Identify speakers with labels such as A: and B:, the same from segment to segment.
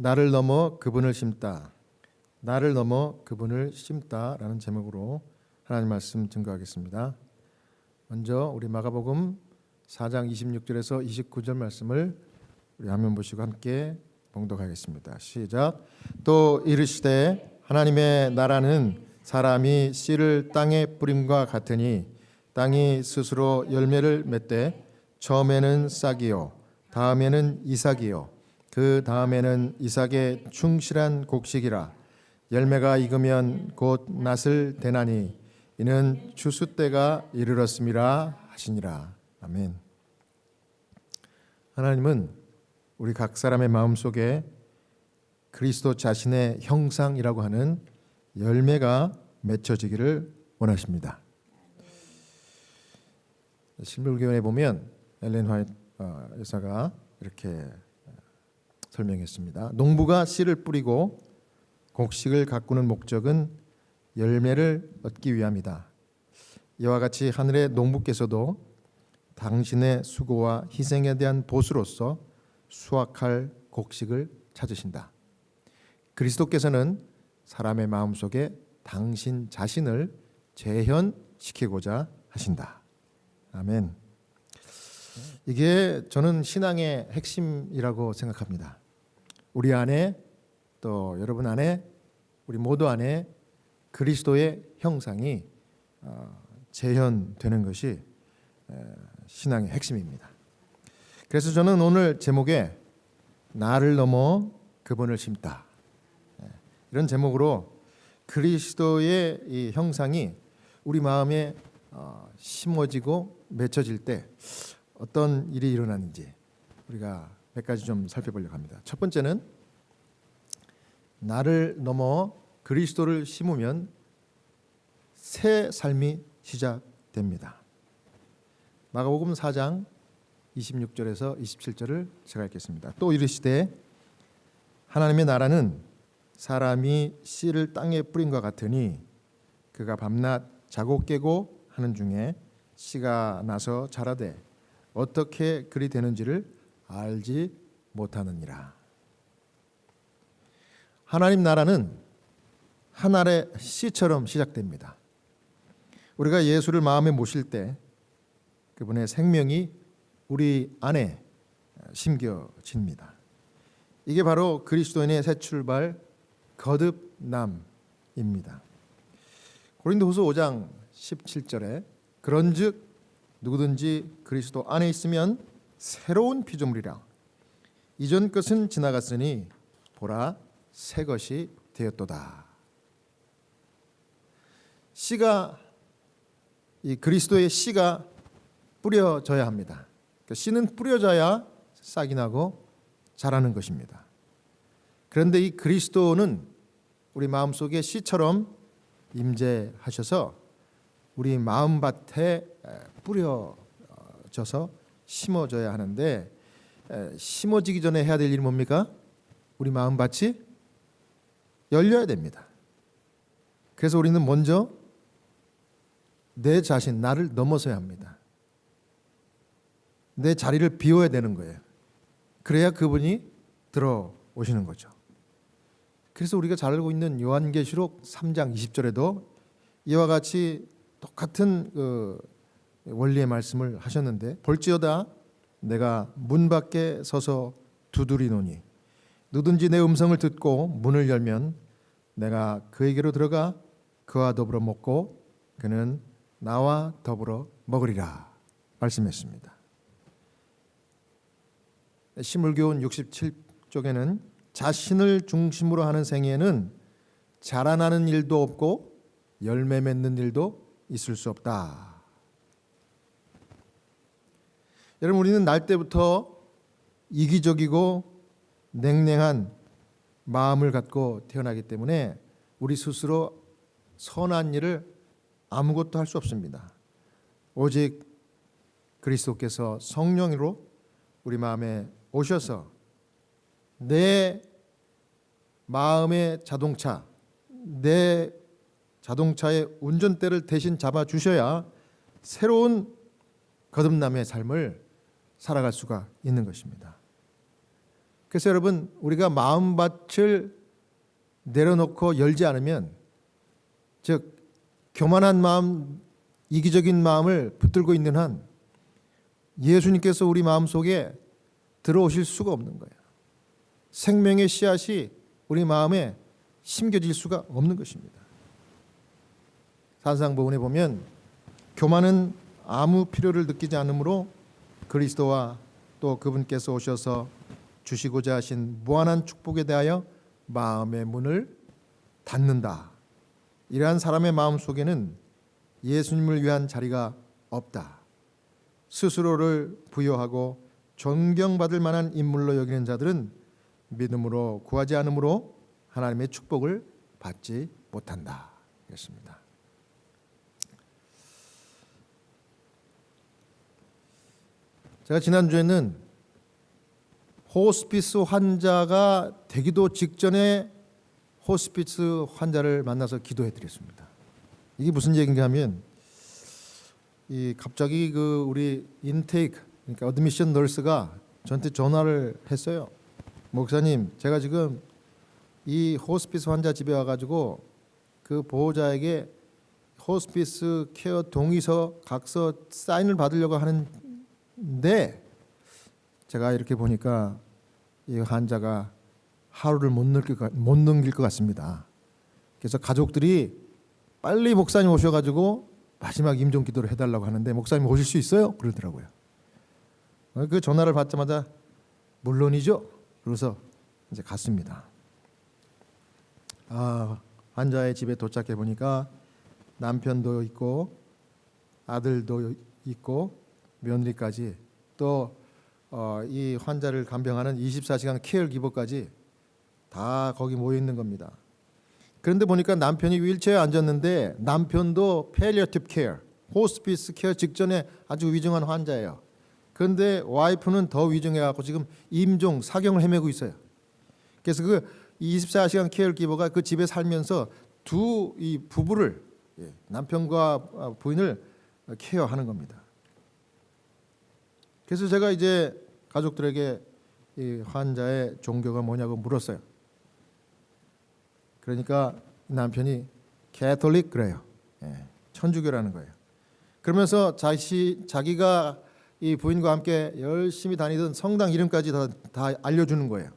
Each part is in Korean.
A: 나를 넘어 그분을 심다. 나를 넘어 그분을 심다라는 제목으로 하나님 말씀 증거하겠습니다. 먼저 우리 마가복음 4장 26절에서 29절 말씀을 우리 화면 보시고 함께 봉독하겠습니다. 시작. 또 이르시되 하나님의 나라는 사람이 씨를 땅에 뿌림과 같으니 땅이 스스로 열매를 맺되 처음에는 싹이요 다음에는 이삭이요 그 다음에는 이삭의 충실한 곡식이라. 열매가 익으면 곧 낫을 대나니 이는 추수 때가 이르렀음이라 하시니라. 아멘. 하나님은 우리 각 사람의 마음속에 그리스도 자신의 형상이라고 하는 열매가 맺혀지기를 원하십니다. 신불교원에 보면 엘렌 화이트 여사가 이렇게 설명했습니다. 농부가 씨를 뿌리고 곡식을 가꾸는 목적은 열매를 얻기 위함이다. 이와 같이 하늘의 농부께서도 당신의 수고와 희생에 대한 보수로서 수확할 곡식을 찾으신다. 그리스도께서는 사람의 마음속에 당신 자신을 재현시키고자 하신다. 아멘. 이게 저는 신앙의 핵심이라고 생각합니다. 우리 안에 또 여러분 안에 우리 모두 안에 그리스도의 형상이 재현되는 것이 신앙의 핵심입니다. 그래서 저는 오늘 제목에 나를 넘어 그분을 심다 이런 제목으로 그리스도의 이 형상이 우리 마음에 심어지고 맺혀질 때 어떤 일이 일어나는지 우리가 몇 가지 좀 살펴보려고 합니다. 첫 번째는 나를 넘어 그리스도를 심으면 새 삶이 시작됩니다. 마가복음 4장 26절에서 27절을 제가 읽겠습니다. 또 이르시되 하나님의 나라는 사람이 씨를 땅에 뿌린과 같으니 그가 밤낮 자고 깨고 하는 중에 씨가 나서 자라되 어떻게 그리 되는지를 알지 못하느니라. 하나님 나라는 한 알의 씨처럼 시작됩니다. 우리가 예수를 마음에 모실 때 그분의 생명이 우리 안에 심겨집니다. 이게 바로 그리스도인의 새 출발 거듭남입니다. 고린도후서 5장 17절에 그런즉 누구든지 그리스도 안에 있으면 새로운 피조물이라. 이전 것은 지나갔으니 보라 새 것이 되었도다. 씨가 이 그리스도의 씨가 뿌려져야 합니다. 그러니까 씨는 뿌려져야 싹이 나고 자라는 것입니다. 그런데 이 그리스도는 우리 마음속에 씨처럼 임재하셔서 우리 마음밭에 뿌려져서 심어져야 하는데 심어지기 전에 해야 될 일이 뭡니까? 우리 마음밭이 열려야 됩니다. 그래서 우리는 먼저 내 자신, 나를 넘어서야 합니다. 내 자리를 비워야 되는 거예요. 그래야 그분이 들어오시는 거죠. 그래서 우리가 잘 알고 있는 요한계시록 3장 20절에도 이와 같이 똑같은 그 원리의 말씀을 하셨는데 볼지어다 내가 문 밖에 서서 두드리노니 누구든지 내 음성을 듣고 문을 열면 내가 그에게로 들어가 그와 더불어 먹고 그는 나와 더불어 먹으리라 말씀했습니다. 시물교훈 67쪽에는 자신을 중심으로 하는 생애에는 자라나는 일도 없고 열매 맺는 일도 있을 수 없다. 여러분 우리는 날 때부터 이기적이고 냉랭한 마음을 갖고 태어나기 때문에 우리 스스로 선한 일을 아무것도 할 수 없습니다. 오직 그리스도께서 성령으로 우리 마음에 오셔서 내 마음의 자동차, 내 자동차의 운전대를 대신 잡아주셔야 새로운 거듭남의 삶을 살아갈 수가 있는 것입니다. 그래서 여러분, 우리가 마음밭을 내려놓고 열지 않으면, 즉 교만한 마음, 이기적인 마음을 붙들고 있는 한 예수님께서 우리 마음속에 들어오실 수가 없는 거예요. 생명의 씨앗이 우리 마음에 심겨질 수가 없는 것입니다. 산상보훈에 보면 교만은 아무 필요를 느끼지 않으므로 그리스도와 또 그분께서 오셔서 주시고자 하신 무한한 축복에 대하여 마음의 문을 닫는다. 이러한 사람의 마음 속에는 예수님을 위한 자리가 없다. 스스로를 부여하고 존경받을 만한 인물로 여기는 자들은 믿음으로 구하지 않으므로 하나님의 축복을 받지 못한다. 그렇습니다. 제가 지난주에는 호스피스 환자가 되기도 직전에 호스피스 환자를 만나서 기도해 드렸습니다. 이게 무슨 얘기인가 하면, 이 갑자기 그 우리 인테이크, 그러니까 어드미션 널스가 저한테 전화를 했어요. 목사님, 제가 지금 이 호스피스 환자 집에 와가지고 그 보호자에게 호스피스 케어 동의서 각서 사인을 받으려고 하는데, 제가 이렇게 보니까 이 환자가 하루를 못 넘길 것 같습니다. 그래서 가족들이 빨리 목사님 오셔가지고 마지막 임종 기도를 해달라고 하는데, 목사님 오실 수 있어요? 그러더라고요. 그 전화를 받자마자 물론이죠. 그래서 이제 갔습니다. 환자의 집에 도착해 보니까 남편도 있고 아들도 있고 며느리까지, 또 이 환자를 간병하는 24시간 케어기버까지 다 거기 모여 있는 겁니다. 그런데 보니까 남편이 휠체어에 앉았는데 남편도 palliative care, 호스피스 케어 직전에 아주 위중한 환자예요. 그런데 와이프는 더 위중해갖고 지금 임종 사경을 헤매고 있어요. 그래서 그 24시간 케어기버가 그 집에 살면서 이 부부를, 남편과 부인을 케어하는 겁니다. 그래서 제가 이제 가족들에게 이 환자의 종교가 뭐냐고 물었어요. 그러니까 남편이 캐톨릭 그래요. 천주교라는 거예요. 그러면서 자기가 이 부인과 함께 열심히 다니던 성당 이름까지 다 알려주는 거예요.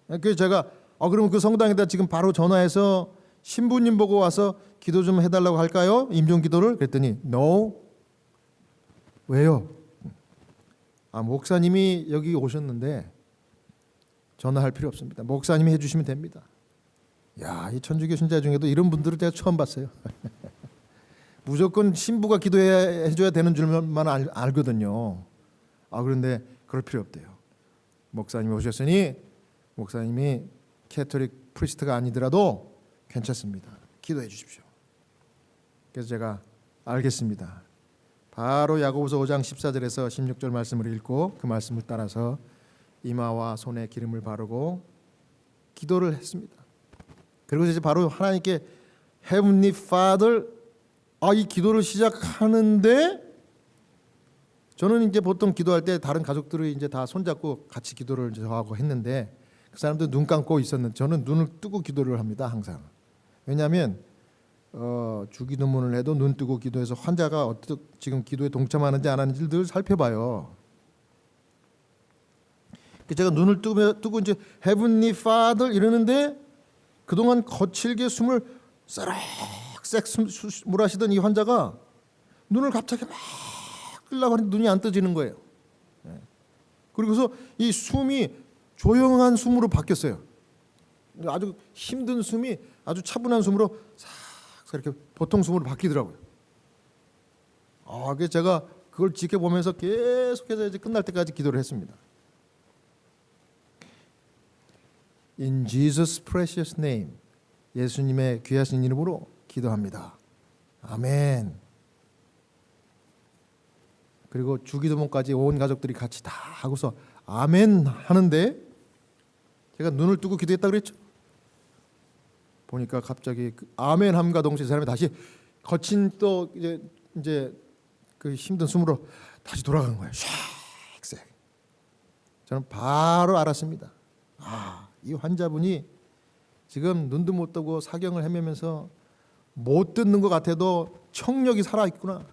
A: 그래서 제가 그럼 그 성당에다 지금 바로 전화해서 신부님 보고 와서 기도 좀 해달라고 할까요? 임종 기도를? 그랬더니 No. 왜요? 목사님이 여기 오셨는데 전화할 필요 없습니다. 목사님이 해주시면 됩니다. 야, 이 천주교 신자 중에도 이런 분들을 제가 처음 봤어요. 무조건 신부가 기도해줘야 되는 줄만 알거든요. 그런데 그럴 필요 없대요. 목사님이 오셨으니 목사님이 캐톨릭 프리스트가 아니더라도 괜찮습니다. 기도해 주십시오. 그래서 제가 알겠습니다. 바로 야고보서 5장 14절에서 16절 말씀을 읽고 그 말씀을 따라서 이마와 손에 기름을 바르고 기도를 했습니다. 그리고 이제 바로 하나님께 Heavenly Father, 이 기도를 시작하는데, 저는 이제 보통 기도할 때 다른 가족들이 이제 다 손잡고 같이 기도를 하고 했는데, 그 사람들 눈 감고 있었는데 저는 눈을 뜨고 기도를 합니다, 항상. 왜냐하면 주기도문을 해도 눈 뜨고 기도해서 환자가 어떻게 지금 기도에 동참하는지 안 하는지를 늘 살펴봐요. 제가 눈을 뜨고 이제 Heavenly Father 이러는데, 그동안 거칠게 숨을 싹 몰아쉬던 이 환자가 눈을 갑자기 막 뜨려고 하는데 눈이 안 떠지는 거예요. 그리고서 이 숨이 조용한 숨으로 바뀌었어요. 아주 힘든 숨이 아주 차분한 숨으로 싹 이렇게 보통 숨으로 바뀌더라고요. 그래서 제가 그걸 지켜보면서 계속해서 이제 끝날 때까지 기도를 했습니다. In Jesus' precious name, 예수님의 귀하신 이름으로 기도합니다. 아멘. 그리고 주기도문까지 온 가족들이 같이 다 하고서 아멘 하는데, 제가 눈을 뜨고 기도했다 그랬죠. 보니까 갑자기 그 아멘 함과 동시에 사람이 다시 거친 또 이제 그 힘든 숨으로 다시 돌아가는 거예요. 샥. 저는 바로 알았습니다. 이 환자분이 지금 눈도 못 뜨고 사경을 헤매면서 못 듣는 것 같아도 청력이 살아있구나.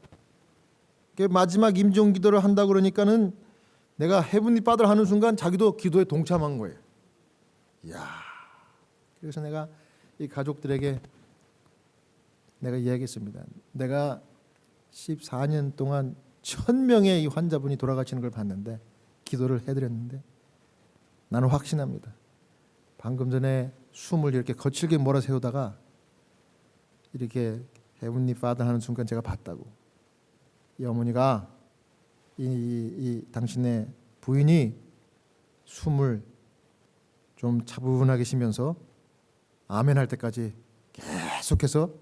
A: 마지막 임종 기도를 한다고 그러니까는 내가 헤븐리 파더 하는 순간 자기도 기도에 동참한 거예요. 이야. 그래서 내가 이 가족들에게 내가 이야기했습니다. 내가 14년 동안 1000명의 이 환자분이 돌아가시는 걸 봤는데 기도를 해드렸는데 나는 확신합니다. 방금 전에 숨을 이렇게 거칠게 몰아세우다가 이렇게 헤븐리 파더 하는 순간 제가 봤다고. 이 어머니가 이 당신의 부인이 숨을 좀 차분하게 쉬면서 아멘 할 때까지 계속해서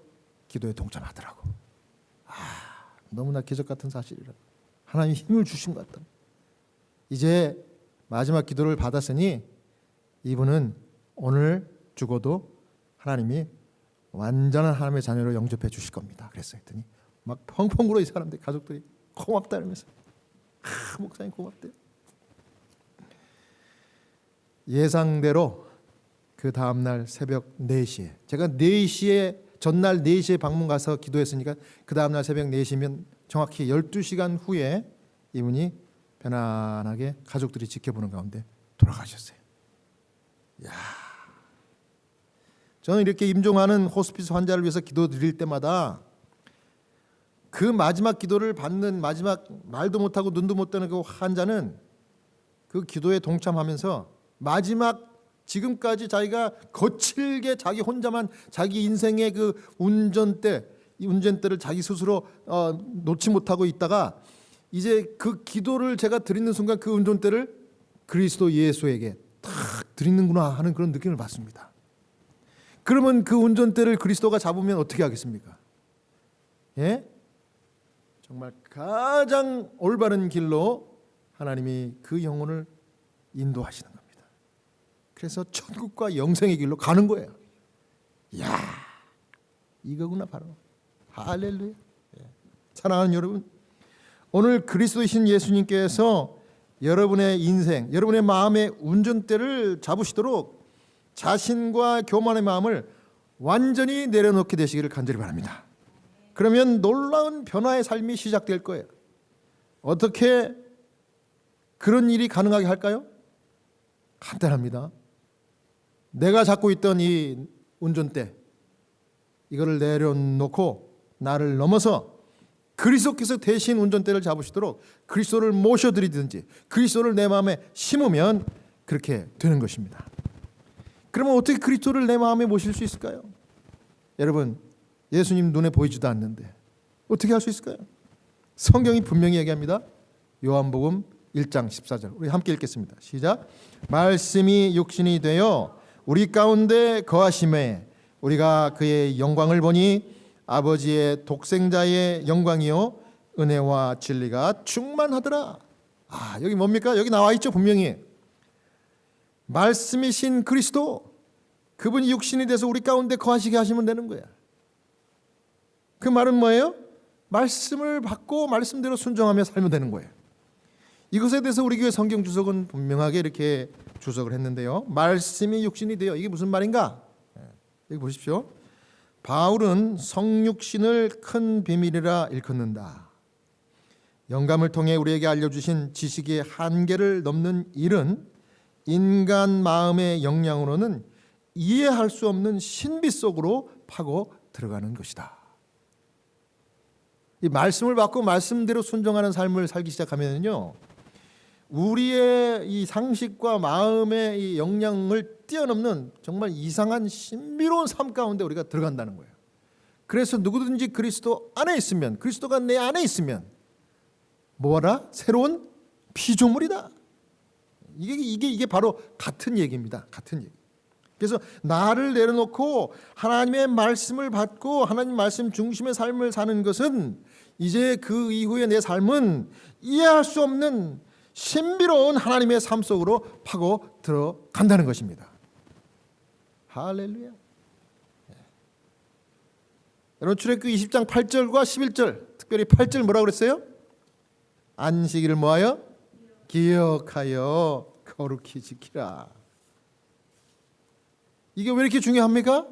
A: 기도에 동참하더라고. 너무나 기적 같은 사실이라. 하나님 힘을 주신 것 같다. 이제 마지막 기도를 받았으니 이분은 오늘 죽어도 하나님이 완전한 하나님의 자녀로 영접해 주실 겁니다. 그랬어요. 했더니 막 펑펑 울어 이 사람들 가족들이 고맙다 이러면서 목사님 고맙대요. 예상대로 그 다음날 새벽 4시에 제가 4시에 전날 4시에 방문 가서 기도했으니까 그 다음날 새벽 4시면 정확히 12시간 후에 이분이 편안하게 가족들이 지켜보는 가운데 돌아가셨어요. 야, 저는 이렇게 임종하는 호스피스 환자를 위해서 기도드릴 때마다 그 마지막 기도를 받는 마지막 말도 못하고 눈도 못 뜨는 그 환자는 그 기도에 동참하면서 마지막 지금까지 자기가 거칠게 자기 혼자만 자기 인생의 그 이 운전대를 자기 스스로 놓지 못하고 있다가 이제 그 기도를 제가 드리는 순간 그 운전대를 그리스도 예수에게 탁 드리는구나 하는 그런 느낌을 받습니다. 그러면 그 운전대를 그리스도가 잡으면 어떻게 하겠습니까? 예? 정말 가장 올바른 길로 하나님이 그 영혼을 인도하시는 겁니다. 그래서 천국과 영생의 길로 가는 거예요. 이야, 이거구나 바로. 할렐루야. 사랑하는 여러분, 오늘 그리스도이신 예수님께서 여러분의 인생, 여러분의 마음의 운전대를 잡으시도록 자신과 교만의 마음을 완전히 내려놓게 되시기를 간절히 바랍니다. 그러면 놀라운 변화의 삶이 시작될 거예요. 어떻게 그런 일이 가능하게 할까요? 간단합니다. 내가 잡고 있던 이 운전대 이거를 내려놓고 나를 넘어서 그리스도께서 대신 운전대를 잡으시도록 그리스도를 모셔드리든지 그리스도를 내 마음에 심으면 그렇게 되는 것입니다. 그러면 어떻게 그리스도를 내 마음에 모실 수 있을까요? 여러분, 예수님 눈에 보이지도 않는데 어떻게 할 수 있을까요? 성경이 분명히 얘기합니다. 요한복음 1장 14절 우리 함께 읽겠습니다. 시작. 말씀이 육신이 되어 우리 가운데 거하심에 우리가 그의 영광을 보니 아버지의 독생자의 영광이요 은혜와 진리가 충만하더라. 여기 뭡니까? 여기 나와 있죠. 분명히 말씀이신 그리스도, 그분이 육신이 돼서 우리 가운데 거하시게 하시면 되는 거야. 그 말은 뭐예요? 말씀을 받고 말씀대로 순종하며 살면 되는 거예요. 이것에 대해서 우리 교회 성경 주석은 분명하게 이렇게 주석을 했는데요. 말씀이 육신이 되어, 이게 무슨 말인가? 여기 보십시오. 바울은 성육신을 큰 비밀이라 일컫는다. 영감을 통해 우리에게 알려주신 지식의 한계를 넘는 일은 인간 마음의 역량으로는 이해할 수 없는 신비 속으로 파고 들어가는 것이다. 이 말씀을 받고 말씀대로 순종하는 삶을 살기 시작하면요, 우리의 이 상식과 마음의 이 역량을 뛰어넘는 정말 이상한 신비로운 삶 가운데 우리가 들어간다는 거예요. 그래서 누구든지 그리스도 안에 있으면, 그리스도가 내 안에 있으면 뭐라? 새로운 피조물이다. 이게 바로 같은 얘기입니다. 같은 얘기. 그래서 나를 내려놓고 하나님의 말씀을 받고 하나님 말씀 중심의 삶을 사는 것은 이제 그 이후에 내 삶은 이해할 수 없는 신비로운 하나님의 삶 속으로 파고 들어간다는 것입니다. 할렐루야. 여러분, 출애굽기 20장 8절과 11절, 특별히 8절 뭐라고 그랬어요? 안식일을 뭐하여? 기억하여 거룩히 지키라. 이게 왜 이렇게 중요합니까?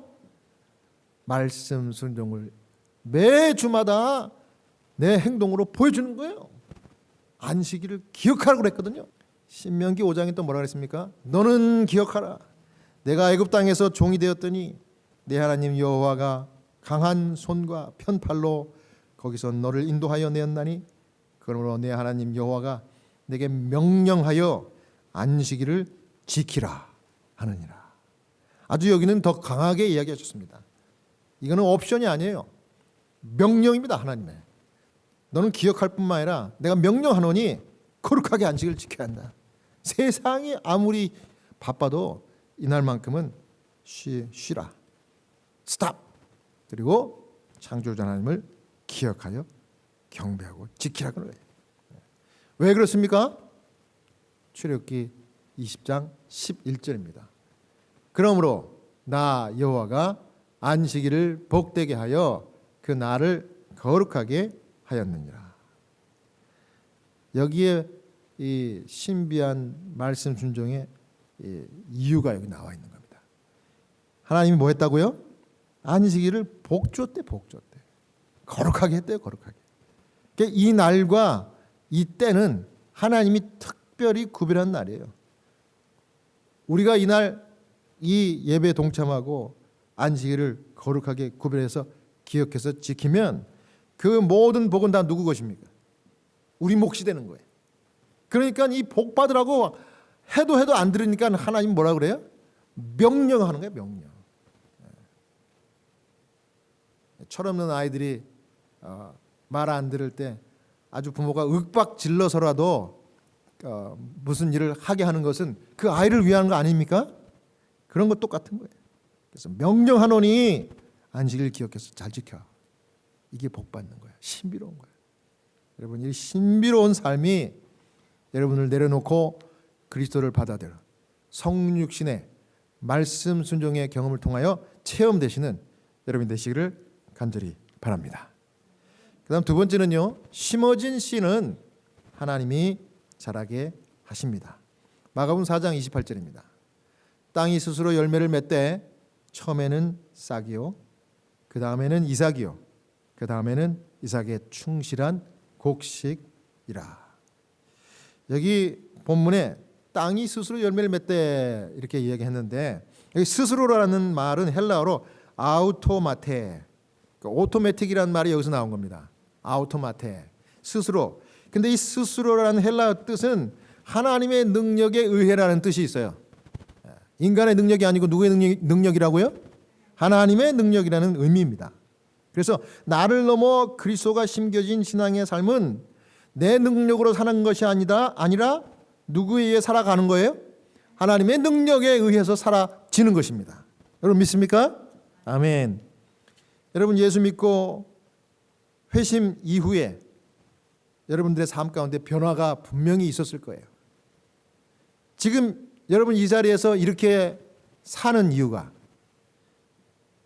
A: 말씀 순종을 매주마다 내 행동으로 보여주는 거예요. 안식일을 기억하라고 그랬거든요. 신명기 5장에 또 뭐라 그랬습니까? 너는 기억하라. 내가 애굽 땅에서 종이 되었더니 내 하나님 여호와가 강한 손과 편팔로 거기서 너를 인도하여 내었나니 그러므로 내 하나님 여호와가 내게 명령하여 안식일을 지키라 하느니라. 아주 여기는 더 강하게 이야기하셨습니다. 이거는 옵션이 아니에요. 명령입니다. 하나님의. 너는 기억할 뿐만 아니라 내가 명령하노니 거룩하게 안식을 지켜야 한다. 세상이 아무리 바빠도 이날만큼은 쉬라. 스탑. 그리고 창조주 하나님을 기억하여 경배하고 지키라 그런 거예요. 왜 그렇습니까? 출애굽기 20장 11절입니다. 그러므로 나 여호와가 안식일을 복되게 하여 그 날을 거룩하게 하였느니라. 여기에 이 신비한 말씀 순종의 이유가 여기 나와 있는 겁니다. 하나님이 뭐 했다고요? 안식일을 복줬대. 거룩하게 했대요. 거룩하게. 그러니까 이 날과 이 때는 하나님이 특별히 구별한 날이에요. 우리가 이날 이 예배에 동참하고 안식일을 거룩하게 구별해서 기억해서 지키면 그 모든 복은 다 누구 것입니까? 우리 몫이 되는 거예요. 그러니까 이 복 받으라고 해도 안 들으니까 하나님 뭐라 그래요? 명령하는 거예요. 명령. 철없는 아이들이 말 안 들을 때 아주 부모가 윽박 질러서라도 무슨 일을 하게 하는 것은 그 아이를 위한 거 아닙니까? 그런 것 똑같은 거예요. 그래서 명령하노니 안식일 기억해서 잘 지켜. 이게 복 받는 거예요. 신비로운 거예요. 여러분, 이 신비로운 삶이 여러분을 내려놓고 그리스도를 받아들여 성육신의 말씀 순종의 경험을 통하여 체험되시는 여러분 되시기를 간절히 바랍니다. 그 다음 두 번째는요, 심어진 씨는 하나님이 자라게 하십니다. 마가복음 4장 28절입니다. 땅이 스스로 열매를 맺되 처음에는 싹이요, 그 다음에는 이삭이요, 그 다음에는 이삭의 충실한 곡식이라. 여기 본문에 땅이 스스로 열매를 맺되 이렇게 이야기했는데, 여기 스스로라는 말은 헬라어로 아우토마테, 오토매틱이라는 말이 여기서 나온 겁니다. 아우토마테, 스스로. 근데 이 스스로라는 헬라어 뜻은 하나님의 능력에 의해라는 뜻이 있어요. 인간의 능력이 아니고 누구의 능력이라고요? 하나님의 능력이라는 의미입니다. 그래서 나를 넘어 그리스도가 심겨진 신앙의 삶은 내 능력으로 사는 것이 아니라 누구에 의해 살아가는 거예요? 하나님의 능력에 의해서 살아지는 것입니다. 여러분 믿습니까? 아멘. 여러분 예수 믿고 회심 이후에 여러분들의 삶 가운데 변화가 분명히 있었을 거예요. 지금 여러분 이 자리에서 이렇게 사는 이유가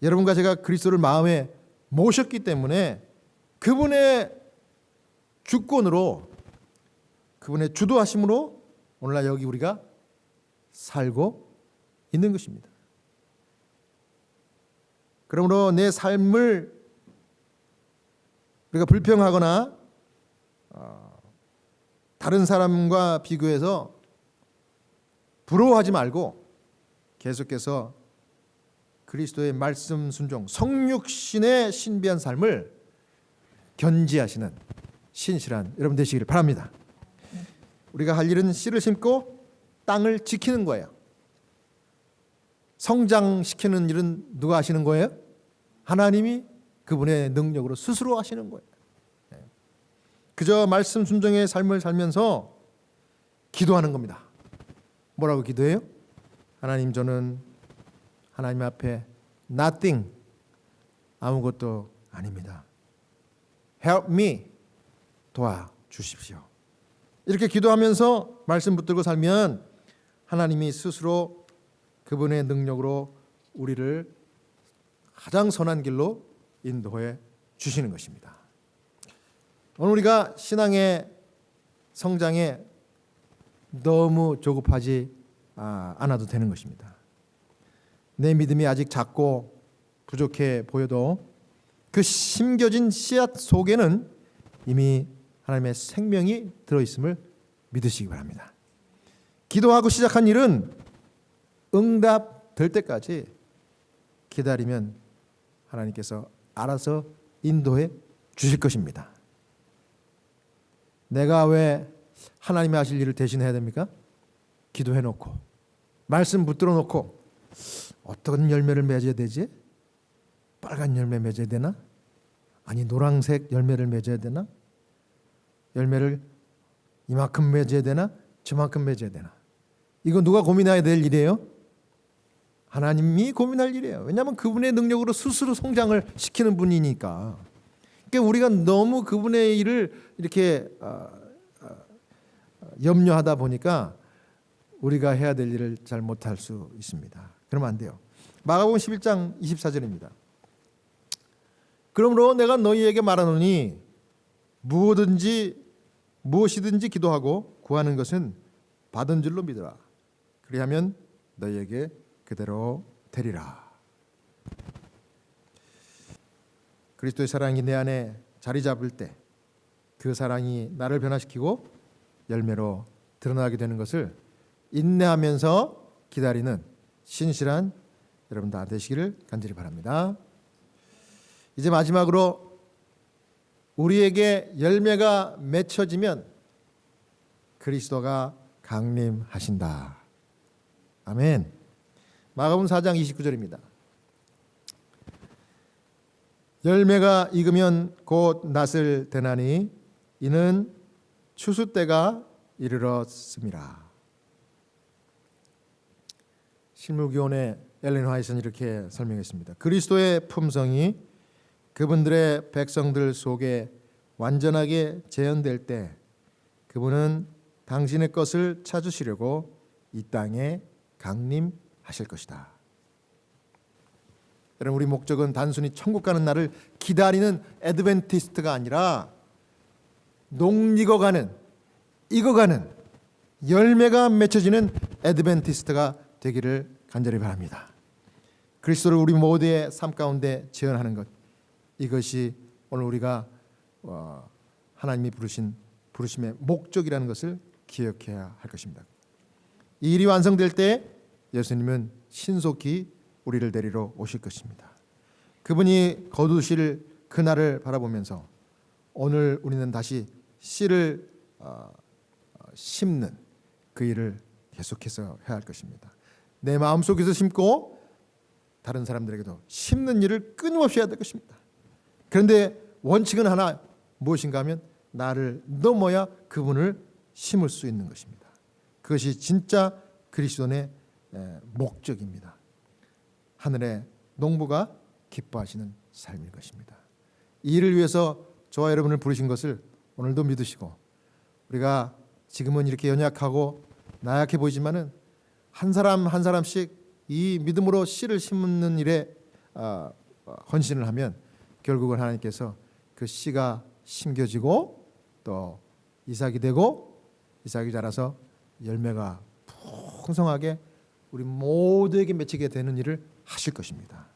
A: 여러분과 제가 그리스도를 마음에 모셨기 때문에 그분의 주권으로, 그분의 주도하심으로 오늘날 여기 우리가 살고 있는 것입니다. 그러므로 내 삶을 우리가 불평하거나 다른 사람과 비교해서 부러워하지 말고 계속해서 그리스도의 말씀 순종, 성육신의 신비한 삶을 견지하시는 신실한 여러분 되시기를 바랍니다. 우리가 할 일은 씨를 심고 땅을 지키는 거예요. 성장시키는 일은 누가 하시는 거예요? 하나님이 그분의 능력으로 스스로 하시는 거예요. 그저 말씀 순종의 삶을 살면서 기도하는 겁니다. 뭐라고 기도해요? 하나님, 저는 하나님 앞에 nothing, 아무것도 아닙니다. Help me, 도와주십시오. 이렇게 기도하면서 말씀 붙들고 살면 하나님이 스스로 그분의 능력으로 우리를 가장 선한 길로 인도해 주시는 것입니다. 오늘 우리가 신앙의 성장에 너무 조급하지 않아도 되는 것입니다. 내 믿음이 아직 작고 부족해 보여도 그 심겨진 씨앗 속에는 이미 하나님의 생명이 들어있음을 믿으시기 바랍니다. 기도하고 시작한 일은 응답될 때까지 기다리면 하나님께서 알아서 인도해 주실 것입니다. 내가 왜 하나님이 하실 일을 대신해야 됩니까? 기도해놓고 말씀 붙들어 놓고 어떤 열매를 맺어야 되지? 빨간 열매 맺어야 되나? 아니 노란색 열매를 맺어야 되나? 열매를 이만큼 맺어야 되나? 저만큼 맺어야 되나? 이거 누가 고민해야 될 일이에요? 하나님이 고민할 일이에요. 왜냐하면 그분의 능력으로 스스로 성장을 시키는 분이니까. 그러니까 우리가 너무 그분의 일을 이렇게 염려하다 보니까 우리가 해야 될 일을 잘 못할 수 있습니다. 그러면 안 돼요. 마가복음 11장 24절입니다. 그러므로 내가 너희에게 말하노니 무엇이든지 기도하고 구하는 것은 받은 줄로 믿으라. 그리하면 너희에게 그대로 되리라. 그리스도의 사랑이 내 안에 자리 잡을 때 그 사랑이 나를 변화시키고 열매로 드러나게 되는 것을 인내하면서 기다리는 신실한 여러분 다 되시기를 간절히 바랍니다. 이제 마지막으로 우리에게 열매가 맺혀지면 그리스도가 강림하신다. 아멘. 마가복음 4장 29절입니다. 열매가 익으면 곧 낫을 대나니 이는 추수 때가 이르렀음이라. 실무교원의 엘렌 화이트는 이렇게 설명했습니다. 그리스도의 품성이 그분들의 백성들 속에 완전하게 재현될 때 그분은 당신의 것을 찾으시려고 이 땅에 강림하실 것이다. 여러분 우리 목적은 단순히 천국 가는 날을 기다리는 애드벤티스트가 아니라 농익어가는 익어가는 열매가 맺혀지는 애드벤티스트가 되기를 간절히 바랍니다. 그리스도를 우리 모두의 삶 가운데 재현하는 것, 이것이 오늘 우리가 하나님이 부르신 부르심의 목적이라는 것을 기억해야 할 것입니다. 이 일이 완성될 때 예수님은 신속히 우리를 데리러 오실 것입니다. 그분이 거두실 그날을 바라보면서 오늘 우리는 다시 씨를 심는 그 일을 계속해서 해야 할 것입니다. 내 마음속에서 심고 다른 사람들에게도 심는 일을 끊임없이 해야 될 것입니다. 그런데 원칙은 하나, 무엇인가 하면 나를 넘어야 그분을 심을 수 있는 것입니다. 그것이 진짜 그리스도의 목적입니다. 하늘의 농부가 기뻐하시는 삶인 것입니다. 이 일을 위해서 저와 여러분을 부르신 것을 오늘도 믿으시고, 우리가 지금은 이렇게 연약하고 나약해 보이지만은 한 사람 한 사람씩 이 믿음으로 씨를 심는 일에 헌신을 하면 결국은 하나님께서 그 씨가 심겨지고 또 이삭이 되고 이삭이 자라서 열매가 풍성하게 우리 모두에게 맺히게 되는 일을 하실 것입니다.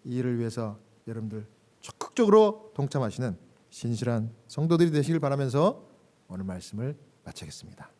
A: 이 일을 위해서 여러분들 적극적으로 동참하시는 신실한 성도들이 되시길 바라면서 오늘 말씀을 마치겠습니다.